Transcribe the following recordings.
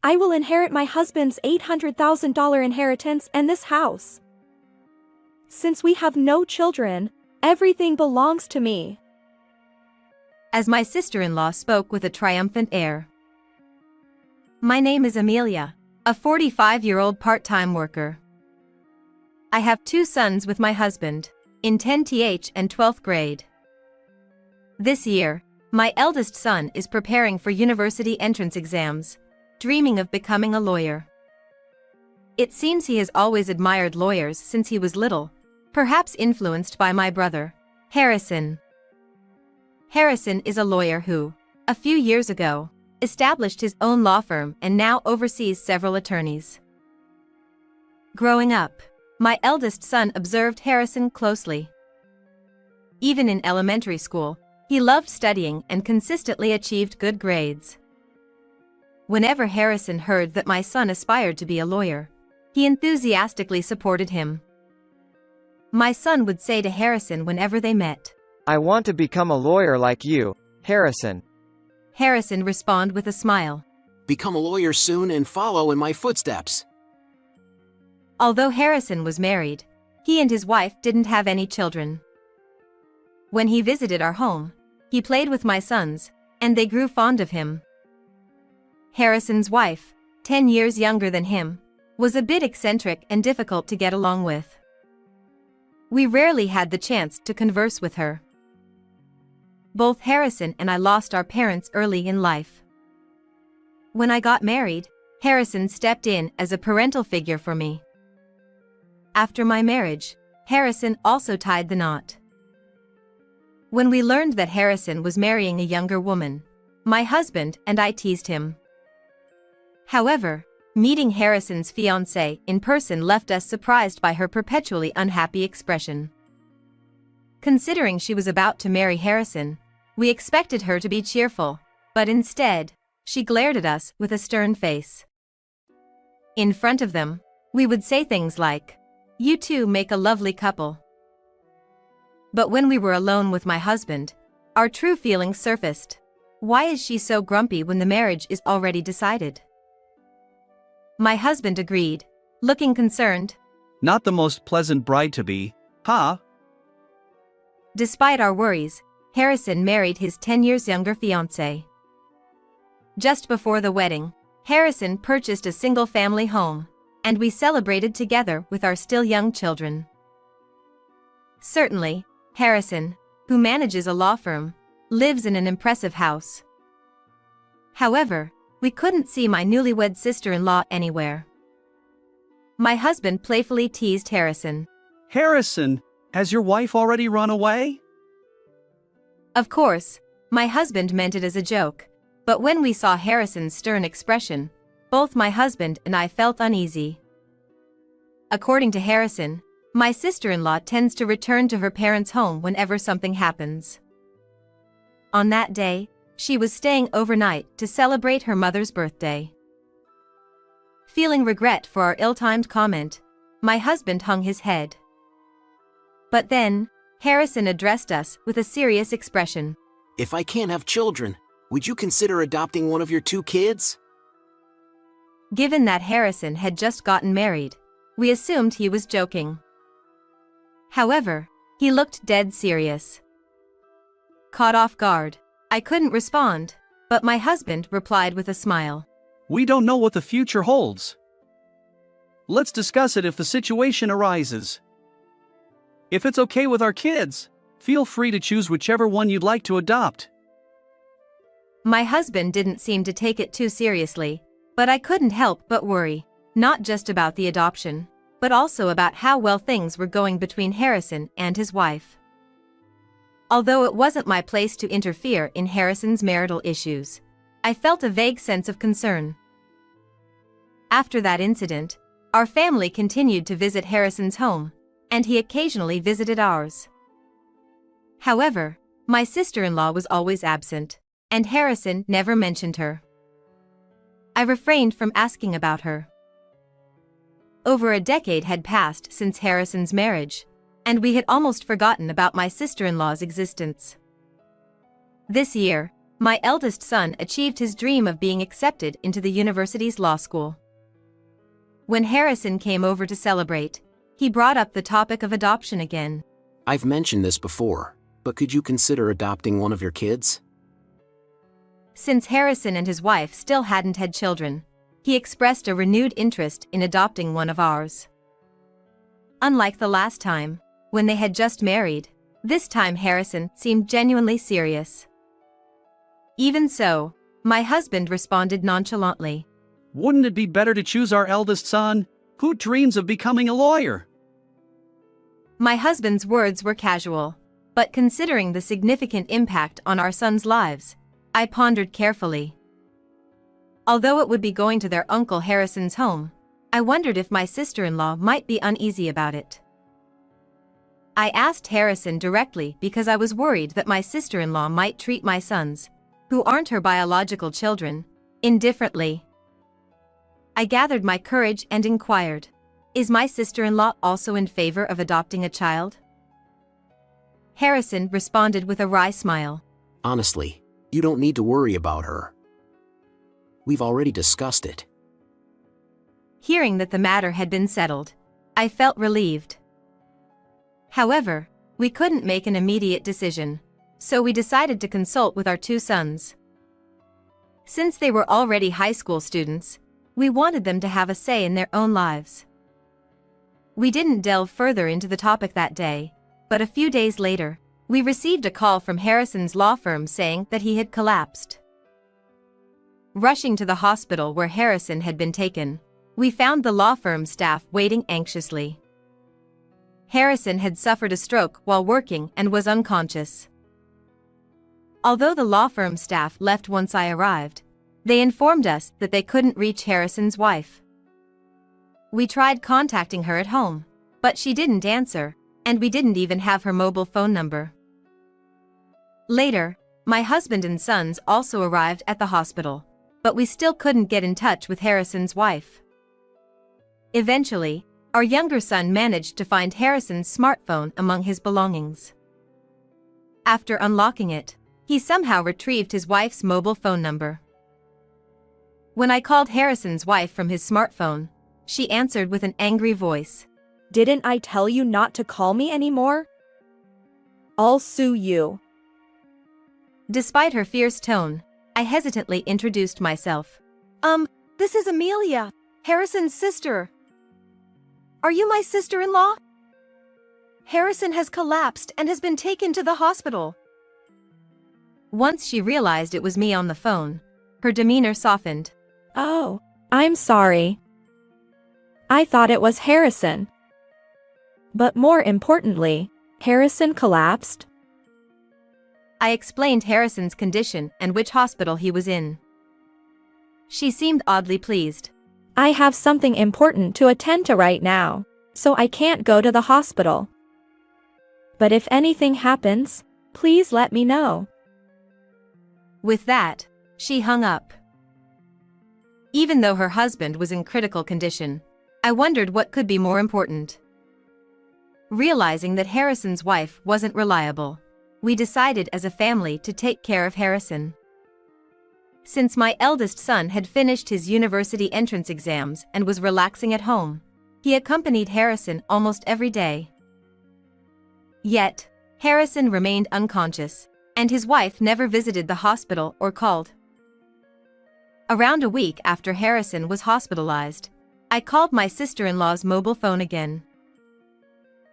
I will inherit my husband's $800,000 inheritance and this house. Since we have no children, everything belongs to me. As my sister-in-law spoke with a triumphant air. My name is Amelia, a 45-year-old part-time worker. I have 2 sons with my husband, in 10th and 12th grade. This year, my eldest son is preparing for university entrance exams, dreaming of becoming a lawyer. It seems he has always admired lawyers since he was little, perhaps influenced by my brother, Harrison. Harrison is a lawyer who, a few years ago, established his own law firm and now oversees several attorneys. Growing up, my eldest son observed Harrison closely. Even in elementary school, he loved studying and consistently achieved good grades. Whenever Harrison heard that my son aspired to be a lawyer, he enthusiastically supported him. My son would say to Harrison whenever they met, "I want to become a lawyer like you, Harrison." Harrison respond with a smile. "Become a lawyer soon and follow in my footsteps." Although Harrison was married, he and his wife didn't have any children. When he visited our home, he played with my sons, and they grew fond of him. Harrison's wife, 10 years younger than him, was a bit eccentric and difficult to get along with. We rarely had the chance to converse with her. Both Harrison and I lost our parents early in life. When I got married, Harrison stepped in as a parental figure for me. After my marriage, Harrison also tied the knot. When we learned that Harrison was marrying a younger woman, my husband and I teased him. However, meeting Harrison's fiancée in person left us surprised by her perpetually unhappy expression. Considering she was about to marry Harrison, we expected her to be cheerful, but instead, she glared at us with a stern face. In front of them, we would say things like, "You two make a lovely couple." But when we were alone with my husband, our true feelings surfaced. Why is she so grumpy when the marriage is already decided? My husband agreed, looking concerned. Not the most pleasant bride to be, huh? Despite our worries, Harrison married his 10 years younger fiancée. Just before the wedding, Harrison purchased a single-family home, and we celebrated together with our still young children. Certainly, Harrison, who manages a law firm, lives in an impressive house. However, we couldn't see my newlywed sister-in-law anywhere. My husband playfully teased Harrison. Harrison, has your wife already run away? Of course, my husband meant it as a joke, but when we saw Harrison's stern expression, both my husband and I felt uneasy. According to Harrison, my sister-in-law tends to return to her parents' home whenever something happens. On that day, she was staying overnight to celebrate her mother's birthday. Feeling regret for our ill-timed comment, my husband hung his head. But then, Harrison addressed us with a serious expression. "If I can't have children, would you consider adopting one of your 2 kids?" Given that Harrison had just gotten married, we assumed he was joking. However, he looked dead serious. Caught off guard, I couldn't respond, but my husband replied with a smile. We don't know what the future holds. Let's discuss it if the situation arises. If it's okay with our kids, feel free to choose whichever one you'd like to adopt. My husband didn't seem to take it too seriously, but I couldn't help but worry, not just about the adoption, but also about how well things were going between Harrison and his wife. Although it wasn't my place to interfere in Harrison's marital issues, I felt a vague sense of concern. After that incident, our family continued to visit Harrison's home, and he occasionally visited ours. However, my sister-in-law was always absent, and Harrison never mentioned her. I refrained from asking about her. Over a decade had passed since Harrison's marriage, and we had almost forgotten about my sister-in-law's existence. This year, my eldest son achieved his dream of being accepted into the university's law school. When Harrison came over to celebrate, he brought up the topic of adoption again. I've mentioned this before, but could you consider adopting one of your kids? Since Harrison and his wife still hadn't had children, he expressed a renewed interest in adopting one of ours. Unlike the last time, when they had just married, this time Harrison seemed genuinely serious. Even so, my husband responded nonchalantly. Wouldn't it be better to choose our eldest son, who dreams of becoming a lawyer? My husband's words were casual, but considering the significant impact on our sons' lives, I pondered carefully. Although it would be going to their Uncle Harrison's home, I wondered if my sister-in-law might be uneasy about it. I asked Harrison directly because I was worried that my sister-in-law might treat my sons, who aren't her biological children, indifferently. I gathered my courage and inquired, "Is my sister-in-law also in favor of adopting a child?" Harrison responded with a wry smile. Honestly, you don't need to worry about her. We've already discussed it. Hearing that the matter had been settled, I felt relieved. However, we couldn't make an immediate decision, so we decided to consult with our two sons. Since they were already high school students, we wanted them to have a say in their own lives. We didn't delve further into the topic that day, but a few days later, we received a call from Harrison's law firm saying that he had collapsed. Rushing to the hospital where Harrison had been taken, we found the law firm staff waiting anxiously. Harrison had suffered a stroke while working and was unconscious. Although the law firm staff left once I arrived, they informed us that they couldn't reach Harrison's wife. We tried contacting her at home, but she didn't answer, and we didn't even have her mobile phone number. Later, my husband and sons also arrived at the hospital, but we still couldn't get in touch with Harrison's wife. Eventually, our younger son managed to find Harrison's smartphone among his belongings. After unlocking it, he somehow retrieved his wife's mobile phone number. When I called Harrison's wife from his smartphone, she answered with an angry voice. Didn't I tell you not to call me anymore? I'll sue you. Despite her fierce tone, I hesitantly introduced myself. This is Amelia, Harrison's sister. Are you my sister-in-law? Harrison has collapsed and has been taken to the hospital. Once she realized it was me on the phone, her demeanor softened. Oh, I'm sorry. I thought it was Harrison. But more importantly, Harrison collapsed? I explained Harrison's condition and which hospital he was in. She seemed oddly pleased. I have something important to attend to right now, so I can't go to the hospital. But if anything happens, please let me know. With that, she hung up. Even though her husband was in critical condition, I wondered what could be more important. Realizing that Harrison's wife wasn't reliable, we decided as a family to take care of Harrison. Since my eldest son had finished his university entrance exams and was relaxing at home, he accompanied Harrison almost every day. Yet, Harrison remained unconscious, and his wife never visited the hospital or called. Around a week after Harrison was hospitalized, I called my sister-in-law's mobile phone again.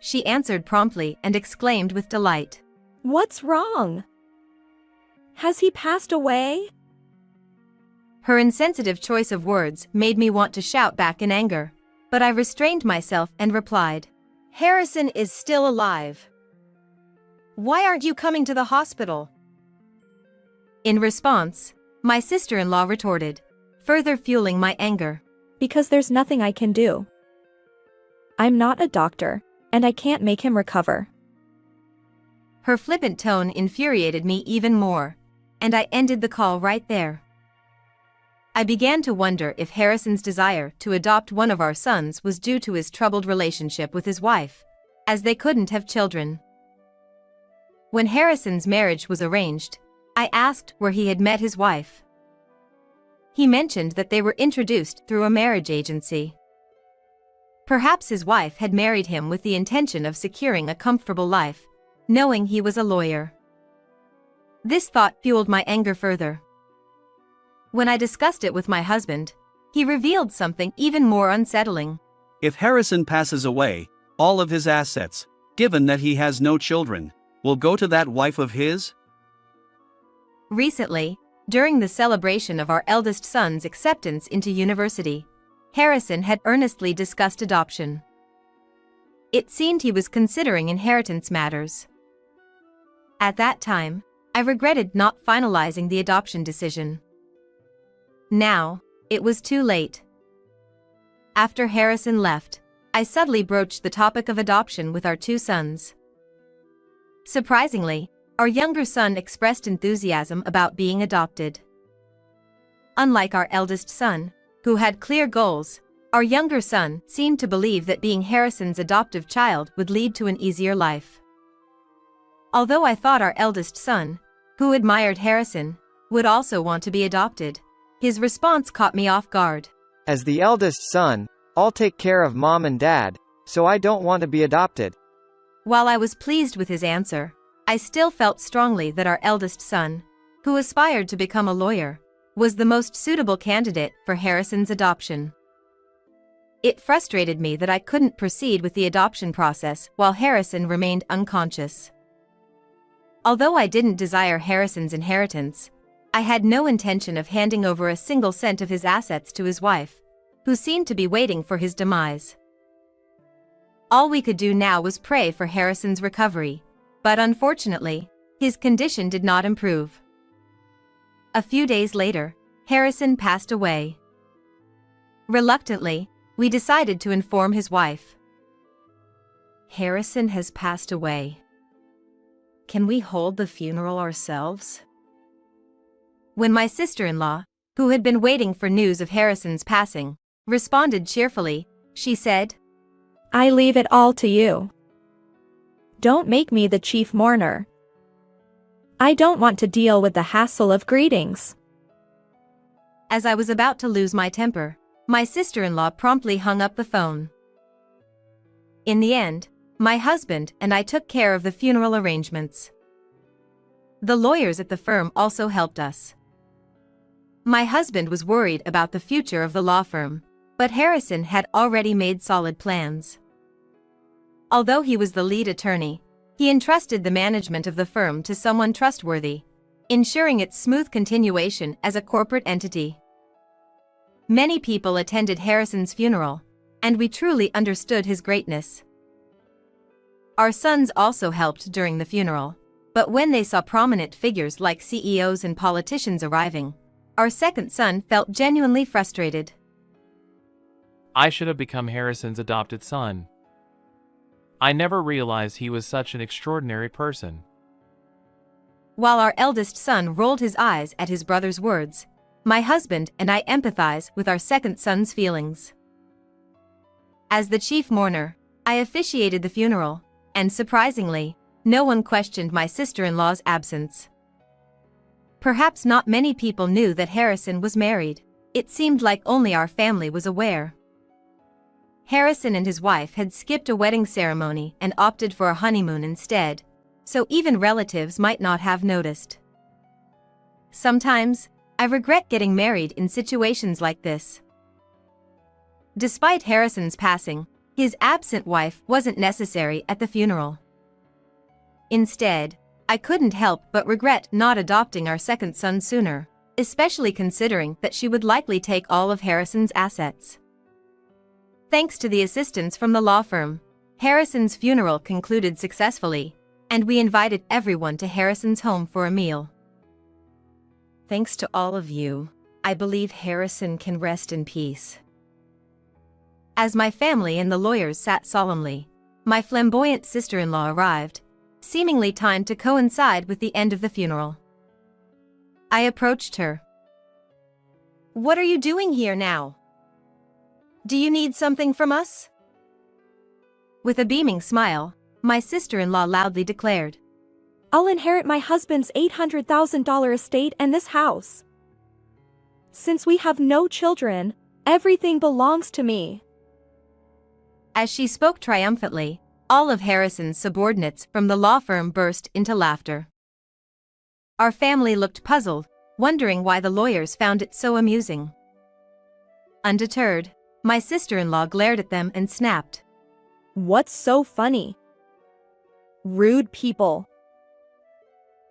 She answered promptly and exclaimed with delight. What's wrong? Has he passed away? Her insensitive choice of words made me want to shout back in anger, but I restrained myself and replied, Harrison is still alive. Why aren't you coming to the hospital? In response, my sister-in-law retorted, further fueling my anger. Because there's nothing I can do. I'm not a doctor, and I can't make him recover. Her flippant tone infuriated me even more, and I ended the call right there. I began to wonder if Harrison's desire to adopt one of our sons was due to his troubled relationship with his wife, as they couldn't have children. When Harrison's marriage was arranged, I asked where he had met his wife. He mentioned that they were introduced through a marriage agency. Perhaps his wife had married him with the intention of securing a comfortable life, knowing he was a lawyer. This thought fueled my anger further. When I discussed it with my husband, he revealed something even more unsettling. If Harrison passes away, all of his assets, given that he has no children, will go to that wife of his? Recently, during the celebration of our eldest son's acceptance into university, Harrison had earnestly discussed adoption. It seemed he was considering inheritance matters. At that time, I regretted not finalizing the adoption decision. Now, it was too late. After Harrison left, I subtly broached the topic of adoption with our two sons. Surprisingly, our younger son expressed enthusiasm about being adopted. Unlike our eldest son, who had clear goals, our younger son seemed to believe that being Harrison's adoptive child would lead to an easier life. Although I thought our eldest son, who admired Harrison, would also want to be adopted, his response caught me off guard. As the eldest son, I'll take care of mom and dad, so I don't want to be adopted. While I was pleased with his answer, I still felt strongly that our eldest son, who aspired to become a lawyer, was the most suitable candidate for Harrison's adoption. It frustrated me that I couldn't proceed with the adoption process while Harrison remained unconscious. Although I didn't desire Harrison's inheritance, I had no intention of handing over a single cent of his assets to his wife, who seemed to be waiting for his demise. All we could do now was pray for Harrison's recovery, but unfortunately, his condition did not improve. A few days later, Harrison passed away. Reluctantly, we decided to inform his wife. Harrison has passed away. Can we hold the funeral ourselves? When my sister-in-law, who had been waiting for news of Harrison's passing, responded cheerfully, she said, I leave it all to you. Don't make me the chief mourner. I don't want to deal with the hassle of greetings. As I was about to lose my temper, my sister-in-law promptly hung up the phone. In the end, my husband and I took care of the funeral arrangements. The lawyers at the firm also helped us. My husband was worried about the future of the law firm, but Harrison had already made solid plans. Although he was the lead attorney, he entrusted the management of the firm to someone trustworthy, ensuring its smooth continuation as a corporate entity. Many people attended Harrison's funeral, and we truly understood his greatness. Our sons also helped during the funeral, but when they saw prominent figures like CEOs and politicians arriving, our second son felt genuinely frustrated. I should have become Harrison's adopted son. I never realized he was such an extraordinary person. While our eldest son rolled his eyes at his brother's words, my husband and I empathize with our second son's feelings. As the chief mourner, I officiated the funeral, and surprisingly, no one questioned my sister-in-law's absence. Perhaps not many people knew that Harrison was married. It seemed like only our family was aware. Harrison and his wife had skipped a wedding ceremony and opted for a honeymoon instead, so even relatives might not have noticed. Sometimes, I regret getting married in situations like this. Despite Harrison's passing, his absent wife wasn't necessary at the funeral. Instead, I couldn't help but regret not adopting our second son sooner, especially considering that she would likely take all of Harrison's assets. Thanks to the assistance from the law firm, Harrison's funeral concluded successfully, and we invited everyone to Harrison's home for a meal. Thanks to all of you, I believe Harrison can rest in peace. As my family and the lawyers sat solemnly, my flamboyant sister-in-law arrived, seemingly timed to coincide with the end of the funeral. I approached her. What are you doing here now? Do you need something from us? With a beaming smile, my sister-in-law loudly declared, I'll inherit my husband's $800,000 estate and this house. Since we have no children, everything belongs to me. As she spoke triumphantly, all of Harrison's subordinates from the law firm burst into laughter. Our family looked puzzled, wondering why the lawyers found it so amusing. Undeterred, my sister-in-law glared at them and snapped. What's so funny? Rude people.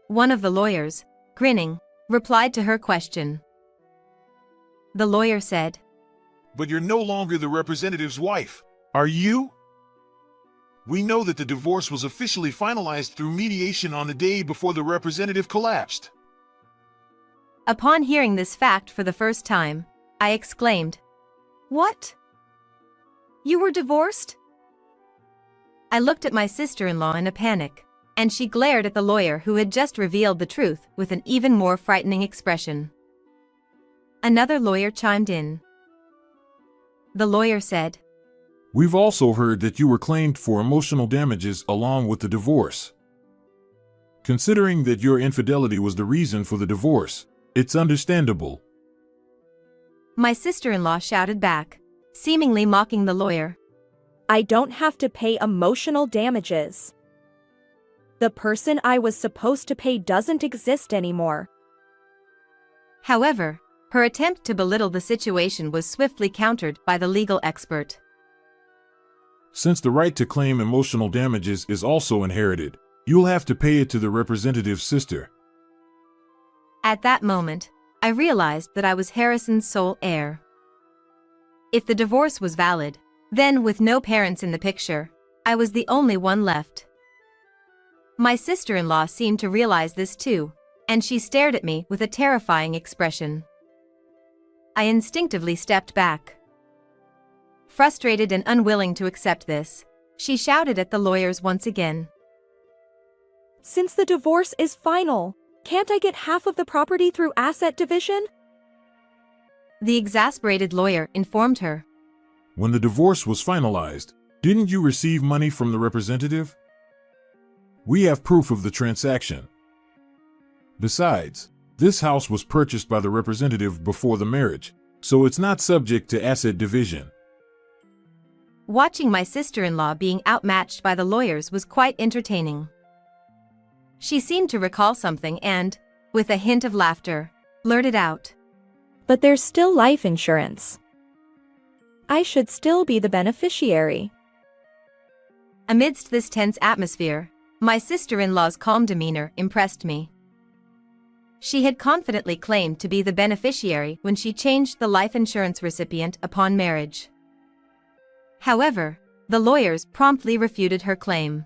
One of the lawyers, grinning, replied to her question. The lawyer said, But you're no longer the representative's wife, are you? We know that the divorce was officially finalized through mediation on the day before the representative collapsed. Upon hearing this fact for the first time, I exclaimed, What? You were divorced? I looked at my sister-in-law in a panic, and she glared at the lawyer who had just revealed the truth with an even more frightening expression. Another lawyer chimed in. The lawyer said, We've also heard that you were claimed for emotional damages along with the divorce. Considering that your infidelity was the reason for the divorce, it's understandable. My sister-in-law shouted back, seemingly mocking the lawyer. I don't have to pay emotional damages. The person I was supposed to pay doesn't exist anymore. However, her attempt to belittle the situation was swiftly countered by the legal expert. Since the right to claim emotional damages is also inherited, you'll have to pay it to the representative's sister. At that moment, I realized that I was Harrison's sole heir. If the divorce was valid, then with no parents in the picture, I was the only one left. My sister-in-law seemed to realize this too, and she stared at me with a terrifying expression. I instinctively stepped back. Frustrated and unwilling to accept this, she shouted at the lawyers once again. Since the divorce is final, can't I get half of the property through asset division? The exasperated lawyer informed her. When the divorce was finalized, didn't you receive money from the representative? We have proof of the transaction. Besides, this house was purchased by the representative before the marriage, so it's not subject to asset division. Watching my sister-in-law being outmatched by the lawyers was quite entertaining. She seemed to recall something and, with a hint of laughter, blurted out. But there's still life insurance. I should still be the beneficiary. Amidst this tense atmosphere, my sister-in-law's calm demeanor impressed me. She had confidently claimed to be the beneficiary when she changed the life insurance recipient upon marriage. However, the lawyers promptly refuted her claim.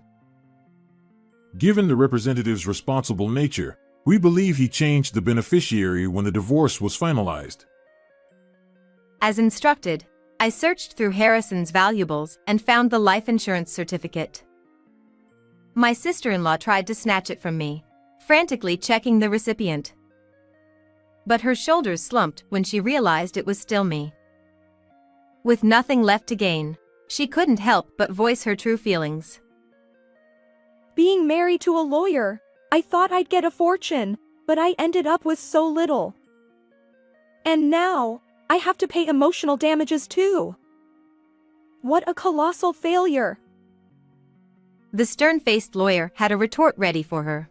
Given the representative's responsible nature, we believe he changed the beneficiary when the divorce was finalized. As instructed, I searched through Harrison's valuables and found the life insurance certificate. My sister-in-law tried to snatch it from me, frantically checking the recipient. But her shoulders slumped when she realized it was still me. With nothing left to gain, she couldn't help but voice her true feelings. Being married to a lawyer, I thought I'd get a fortune, but I ended up with so little. And now, I have to pay emotional damages too. What a colossal failure. The stern-faced lawyer had a retort ready for her.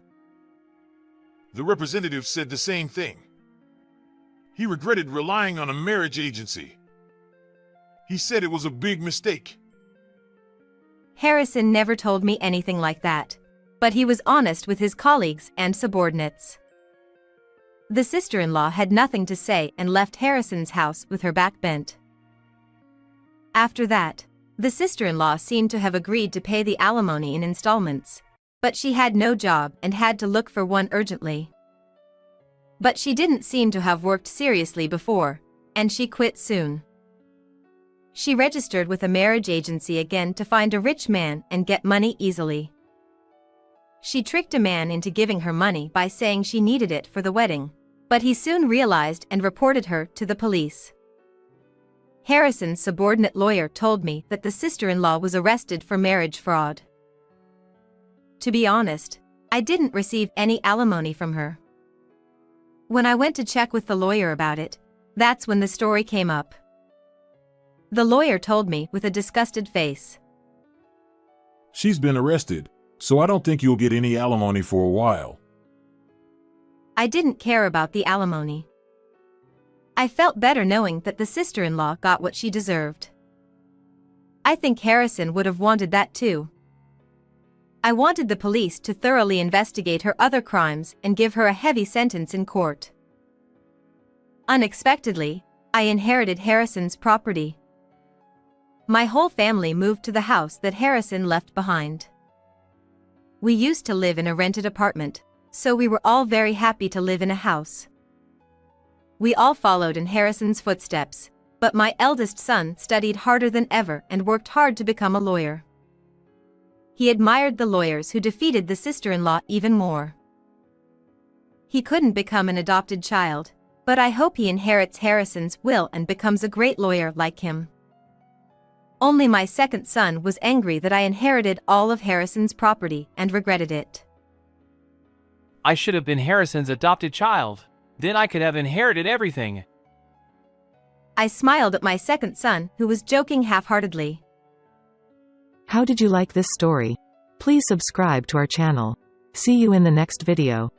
The representative said the same thing. He regretted relying on a marriage agency. He said it was a big mistake. Harrison never told me anything like that, but he was honest with his colleagues and subordinates. The sister-in-law had nothing to say and left Harrison's house with her back bent. After that, the sister-in-law seemed to have agreed to pay the alimony in installments, but she had no job and had to look for one urgently. But she didn't seem to have worked seriously before, and she quit soon. She registered with a marriage agency again to find a rich man and get money easily. She tricked a man into giving her money by saying she needed it for the wedding, but he soon realized and reported her to the police. Harrison's subordinate lawyer told me that the sister-in-law was arrested for marriage fraud. To be honest, I didn't receive any alimony from her. When I went to check with the lawyer about it, that's when the story came up. The lawyer told me with a disgusted face. She's been arrested, so I don't think you'll get any alimony for a while. I didn't care about the alimony. I felt better knowing that the sister-in-law got what she deserved. I think Harrison would have wanted that too. I wanted the police to thoroughly investigate her other crimes and give her a heavy sentence in court. Unexpectedly, I inherited Harrison's property. My whole family moved to the house that Harrison left behind. We used to live in a rented apartment, so we were all very happy to live in a house. We all followed in Harrison's footsteps, but my eldest son studied harder than ever and worked hard to become a lawyer. He admired the lawyers who defeated the sister-in-law even more. He couldn't become an adopted child, but I hope he inherits Harrison's will and becomes a great lawyer like him. Only my second son was angry that I inherited all of Harrison's property and regretted it. I should have been Harrison's adopted child. Then I could have inherited everything. I smiled at my second son, who was joking half-heartedly. How did you like this story? Please subscribe to our channel. See you in the next video.